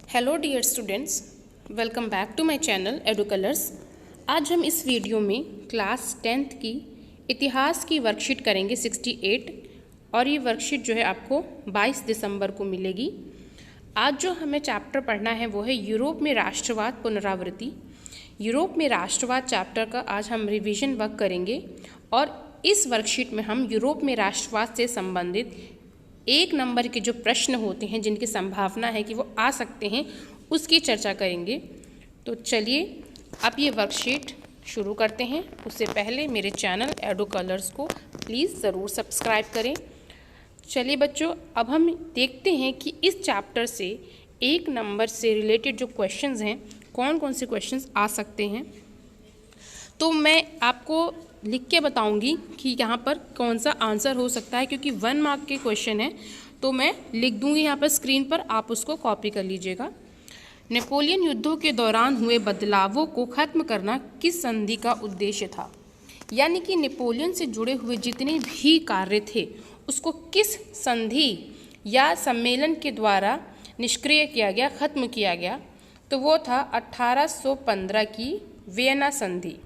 Hello dear students, welcome back to my channel Edu Colors. आज हम इस video में क्लास 10th की इतिहास की वर्कशीट करेंगे 68 और ये वर्कशीट जो है आपको 22 दिसंबर को मिलेगी। आज जो हमें चैप्टर पढ़ना है वो है यूरोप में राष्ट्रवाद पुनरावृत्ति। यूरोप में राष्ट्रवाद चैप्टर का आज हम रिवीजन वर्क करेंगे और इस वर्कशीट में हम यूरोप में राष्ट्रवाद से संबंधित 1 नंबर के जो प्रश्न होते हैं जिनकी संभावना है कि वो आ सकते हैं उसकी चर्चा करेंगे। तो चलिए अब ये वर्कशीट शुरू करते हैं। उससे पहले मेरे चैनल एडो कलर्स को प्लीज़ ज़रूर सब्सक्राइब करें। चलिए बच्चों, अब हम देखते हैं कि इस चैप्टर से 1 नंबर से रिलेटेड जो क्वेश्चंस हैं कौन कौन से क्वेश्चंस आ सकते हैं। तो मैं आपको लिख के बताऊंगी कि यहाँ पर कौन सा आंसर हो सकता है, क्योंकि 1 मार्क के क्वेश्चन है तो मैं लिख दूंगी यहाँ पर स्क्रीन पर, आप उसको कॉपी कर लीजिएगा। नेपोलियन युद्धों के दौरान हुए बदलावों को खत्म करना किस संधि का उद्देश्य था? यानी कि नेपोलियन से जुड़े हुए जितने भी कार्य थे उसको किस संधि या सम्मेलन के द्वारा निष्क्रिय किया गया, खत्म किया गया? तो वो था 1815 की वियना संधि।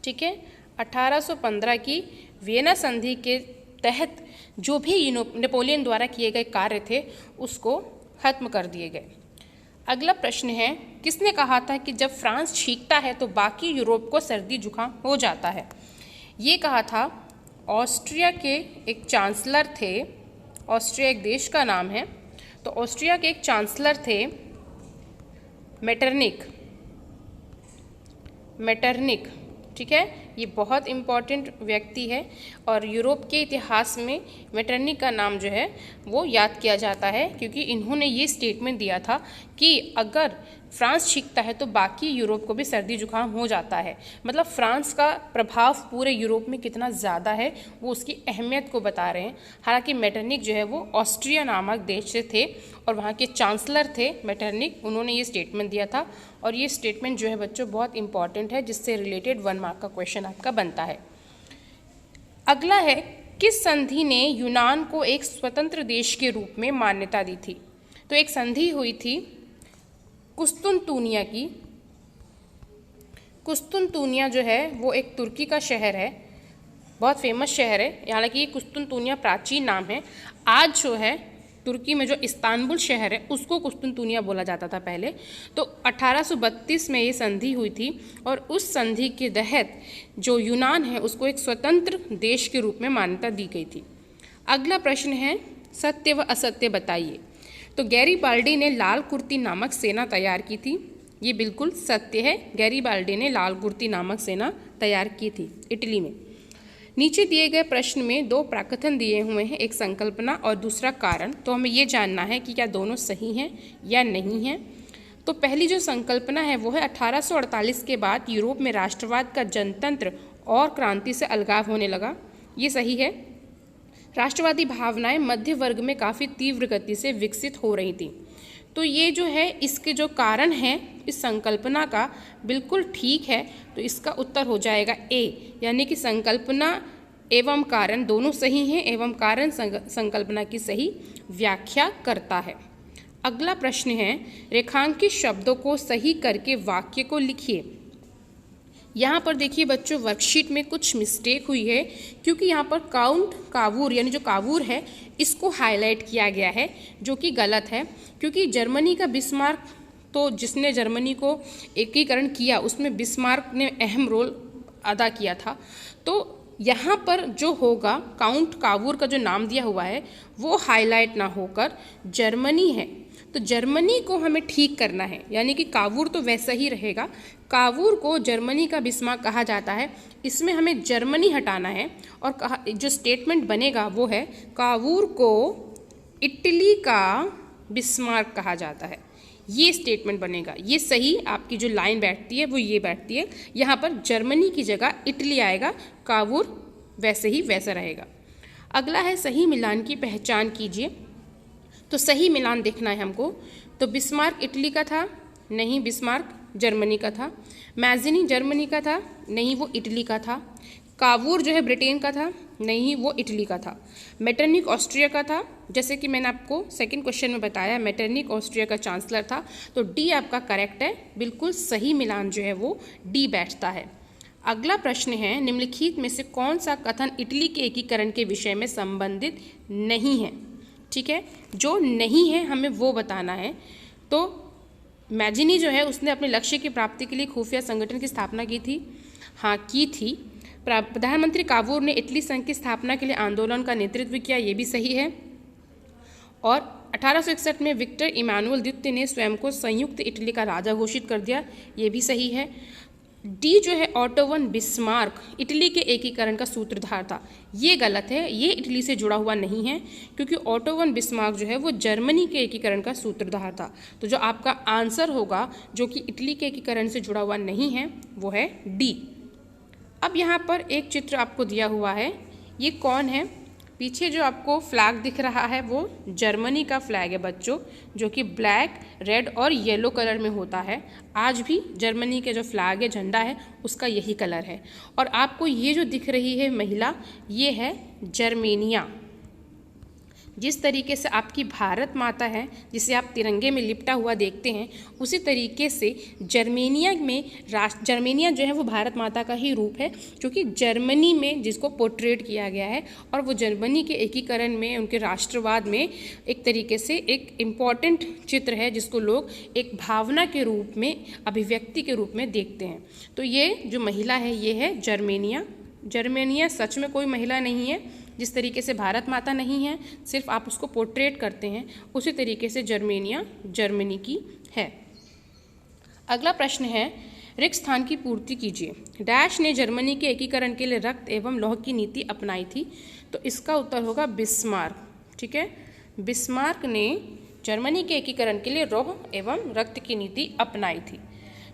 ठीक है, 1815 की वियना संधि के तहत जो भी नेपोलियन द्वारा किए गए कार्य थे उसको खत्म कर दिए गए। अगला प्रश्न है, किसने कहा था कि जब फ्रांस छींकता है तो बाकी यूरोप को सर्दी जुकाम हो जाता है? ये कहा था ऑस्ट्रिया के एक चांसलर थे। ऑस्ट्रिया एक देश का नाम है। तो ऑस्ट्रिया के एक चांसलर थे मेटरनिक। ठीक है, ये बहुत इम्पॉर्टेंट व्यक्ति है और यूरोप के इतिहास में मेटरनिक का नाम जो है वो याद किया जाता है, क्योंकि इन्होंने ये स्टेटमेंट दिया था कि अगर फ्रांस छींकता है तो बाकी यूरोप को भी सर्दी जुकाम हो जाता है। मतलब फ्रांस का प्रभाव पूरे यूरोप में कितना ज़्यादा है वो उसकी अहमियत को बता रहे हैं। हालांकि मेटरनिक जो है वो ऑस्ट्रिया नामक देश से थे और वहाँ के चांसलर थे मेटरनिक, उन्होंने ये स्टेटमेंट दिया था। और ये स्टेटमेंट जो है बच्चों बहुत इंपॉर्टेंट है, जिससे रिलेटेड 1 मार्क का क्वेश्चन आपका बनता है। अगला है, किस संधि ने यूनान को एक स्वतंत्र देश के रूप में मान्यता दी थी? तो एक संधि हुई थी कुस्तुनतुनिया की। कुस्तुनतुनिया जो है वो एक तुर्की का शहर है, बहुत फेमस शहर है। हालांकि ये कुस्तुनतुनिया प्राचीन नाम है। आज जो है तुर्की में जो इस्तांबुल शहर है उसको कुस्तुनतुनिया बोला जाता था पहले। तो 1832 में ये संधि हुई थी और उस संधि के तहत जो यूनान है उसको एक स्वतंत्र देश के रूप में मान्यता दी गई थी। अगला प्रश्न है, सत्य व असत्य बताइए। तो गैरीबाल्डी ने लाल कुर्ती नामक सेना तैयार की थी। ये बिल्कुल सत्य है, गैरीबाल्डी ने लाल कुर्ती नामक सेना तैयार की थी इटली में। नीचे दिए गए प्रश्न में 2 प्रकथन दिए हुए हैं, एक संकल्पना और दूसरा कारण। तो हमें ये जानना है कि क्या दोनों सही हैं या नहीं हैं। तो पहली जो संकल्पना है वो है 1848 के बाद यूरोप में राष्ट्रवाद का जनतंत्र और क्रांति से अलगाव होने लगा। ये सही है। राष्ट्रवादी भावनाएं मध्य वर्ग में काफ़ी तीव्र गति से विकसित हो रही थी। तो ये जो है इसके जो कारण है इस संकल्पना का बिल्कुल ठीक है। तो इसका उत्तर हो जाएगा ए, यानी कि संकल्पना एवं कारण दोनों सही हैं एवं कारण संकल्पना की सही व्याख्या करता है। अगला प्रश्न है, रेखांकित शब्दों को सही करके वाक्य को लिखिए। यहाँ पर देखिए बच्चों, वर्कशीट में कुछ मिस्टेक हुई है, क्योंकि यहाँ पर कावूर यानी जो कावूर है इसको हाईलाइट किया गया है, जो कि गलत है। क्योंकि जर्मनी का बिस्मार्क, तो जिसने जर्मनी को एकीकरण किया उसमें बिस्मार्क ने अहम रोल अदा किया था। तो यहाँ पर जो होगा काउंट कावूर का जो नाम दिया हुआ है वो हाईलाइट ना होकर जर्मनी है। तो जर्मनी को हमें ठीक करना है, यानी कि कावूर तो वैसा ही रहेगा। कावूर को जर्मनी का बिस्मार्क कहा जाता है, इसमें हमें जर्मनी हटाना है और जो स्टेटमेंट बनेगा वो है कावूर को इटली का बिस्मार्क कहा जाता है। ये स्टेटमेंट बनेगा, ये सही आपकी जो लाइन बैठती है वो ये बैठती है। यहाँ पर जर्मनी की जगह इटली आएगा, कावूर वैसे ही वैसा रहेगा। अगला है, सही मिलान की पहचान कीजिए। तो सही मिलान देखना है हमको। तो बिस्मार्क इटली का था, नहीं बिस्मार्क जर्मनी का था। मैज़िनी जर्मनी का था, नहीं वो इटली का था। कावूर जो है ब्रिटेन का था, नहीं वो इटली का था। मेटरनिक ऑस्ट्रिया का था, जैसे कि मैंने आपको सेकंड क्वेश्चन में बताया, मेटरनिक ऑस्ट्रिया का चांसलर था। तो डी आपका करेक्ट है, बिल्कुल सही मिलान जो है वो डी बैठता है। अगला प्रश्न है, निम्नलिखित में से कौन सा कथन इटली के एकीकरण के विषय में संबंधित नहीं है? ठीक है, जो नहीं है हमें वो बताना है। तो मैजिनी जो है उसने अपने लक्ष्य की प्राप्ति के लिए खुफिया संगठन की स्थापना की थी, हाँ की थी। प्रधानमंत्री कावूर ने इटली संघ की स्थापना के लिए आंदोलन का नेतृत्व किया, ये भी सही है। और 1861 में विक्टर इमानुएल द्वितीय ने स्वयं को संयुक्त इटली का राजा घोषित कर दिया, ये भी सही है। डी जो है ऑटो वन बिस्मार्क इटली के एकीकरण का सूत्रधार था, ये गलत है, ये इटली से जुड़ा हुआ नहीं है, क्योंकि ऑटो वन बिस्मार्क जो है वो जर्मनी के एकीकरण का सूत्रधार था। तो जो आपका आंसर होगा जो कि इटली के एकीकरण से जुड़ा हुआ नहीं है वो है डी। अब यहाँ पर एक चित्र आपको दिया हुआ है, ये कौन है? पीछे जो आपको फ्लैग दिख रहा है वो जर्मनी का फ्लैग है बच्चों, जो कि ब्लैक, रेड और येलो कलर में होता है। आज भी जर्मनी के जो फ्लैग है, झंडा है, उसका यही कलर है। और आपको ये जो दिख रही है महिला, ये है जर्मेनिया। जिस तरीके से आपकी भारत माता है, जिसे आप तिरंगे में लिपटा हुआ देखते हैं, उसी तरीके से जर्मेनिया जो है वो भारत माता का ही रूप है, क्योंकि जर्मनी में जिसको पोर्ट्रेट किया गया है, और वो जर्मनी के एकीकरण में, उनके राष्ट्रवाद में एक तरीके से एक इम्पॉर्टेंट चित्र है, जिसको लोग एक भावना के रूप में, अभिव्यक्ति के रूप में देखते हैं। तो ये जो महिला है ये है जर्मेनिया। जर्मेनिया सच में कोई महिला नहीं है, जिस तरीके से भारत माता नहीं है, सिर्फ आप उसको पोर्ट्रेट करते हैं, उसी तरीके से जर्मेनिया जर्मनी की है। अगला प्रश्न है, रिक्त स्थान की पूर्ति कीजिए। डैश ने जर्मनी के एकीकरण के लिए रक्त एवं लौह की नीति अपनाई थी। तो इसका उत्तर होगा बिस्मार्क। ठीक है, बिस्मार्क ने जर्मनी के एकीकरण के लिए लौह एवं रक्त की नीति अपनाई थी।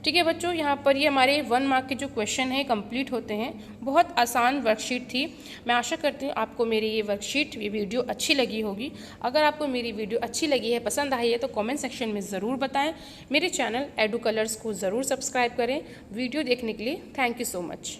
ठीक है बच्चों, यहाँ पर ये हमारे 1 मार्क के जो क्वेश्चन हैं कंप्लीट होते हैं। बहुत आसान वर्कशीट थी। मैं आशा करती हूँ आपको मेरी ये वर्कशीट, ये वीडियो अच्छी लगी होगी। अगर आपको मेरी वीडियो अच्छी लगी है, पसंद आई है, तो कमेंट सेक्शन में ज़रूर बताएं। मेरे चैनल एडू कलर्स को ज़रूर सब्सक्राइब करें। वीडियो देखने के लिए थैंक यू सो मच।